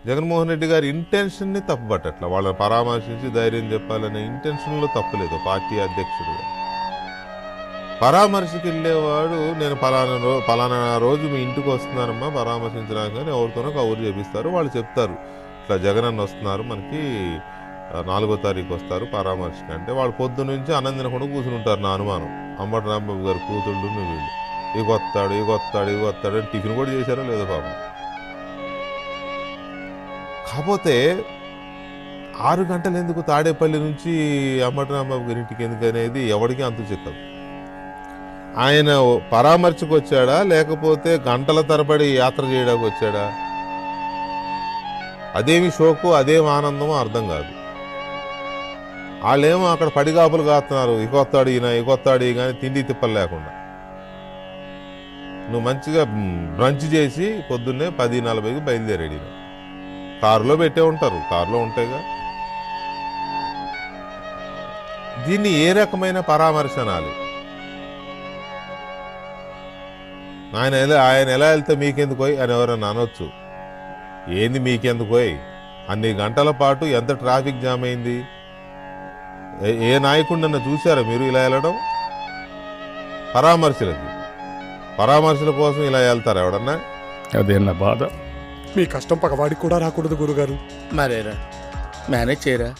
జగన్మోహన్ రెడ్డి గారి ఇంటెన్షన్ని తప్పుపట్టట్ల. వాళ్ళని పరామర్శించి ధైర్యం చెప్పాలనే ఇంటెన్షన్లో తప్పలేదు పార్టీ అధ్యక్షుడుగా. పరామర్శకి వెళ్ళేవాడు నేను పలానా రోజు మీ ఇంటికి వస్తున్నానమ్మా పరామర్శించడానికి అని ఎవరితోనో కబురు చేపిస్తారు. వాళ్ళు చెప్తారు ఇట్లా జగనన్న వస్తున్నారు మనకి 4వ తారీఖు వస్తారు పరామర్శకి అంటే వాళ్ళు పొద్దు నుంచి అన్నం తినకుండా కూర్చుని ఉంటారు. నా అనుమానం అంబటి రాంబాబు గారు కూతుళ్ళు వీళ్ళు ఇగొత్తాడు అని టిఫిన్ కూడా చేశారో లేదో పాపం. కాకపోతే 6 గంటలు ఎందుకు తాడేపల్లి నుంచి అంబటి రాంబాబు గారి ఇంటికి ఎందుకు అనేది ఎవరికి అంతు చిక్కదు. ఆయన పరామర్శకు వచ్చాడా లేకపోతే గంటల తరబడి యాత్ర చేయడానికి వచ్చాడా? అదేమి షోకు అదేమి ఆనందమో అర్థం కాదు. వాళ్ళేమో అక్కడ పడిగాపులు కాస్తున్నారు, ఇగొత్తాడు ఈ కానీ తిండి తిప్పలు లేకుండా. నువ్వు మంచిగా బ్రంచ్ చేసి పొద్దున్నే 10:40కి బయలుదేరాడు. కారులో పెట్టే ఉంటారు, కారులో ఉంటాయిగా. దీన్ని ఏ రకమైన పరామర్శ అనాలి? ఆయన ఎలా వెళ్తే మీకెందుకోయ్ అని ఎవరన్నా అనొచ్చు. ఏంది మీకెందుకోయ్? అన్ని గంటల పాటు ఎంత ట్రాఫిక్ జామ్ అయింది? ఏ నాయకుడినన్నా చూసారా మీరు ఇలా వెళ్ళడం? పరామర్శల కోసం ఇలా వెళ్తారా ఎవడన్నా? అదే నా బాధ. మీ కష్టం పగవాడికి కూడా రాకూడదు గురుగారు. మరేరా మేనేజ్ చేయరా.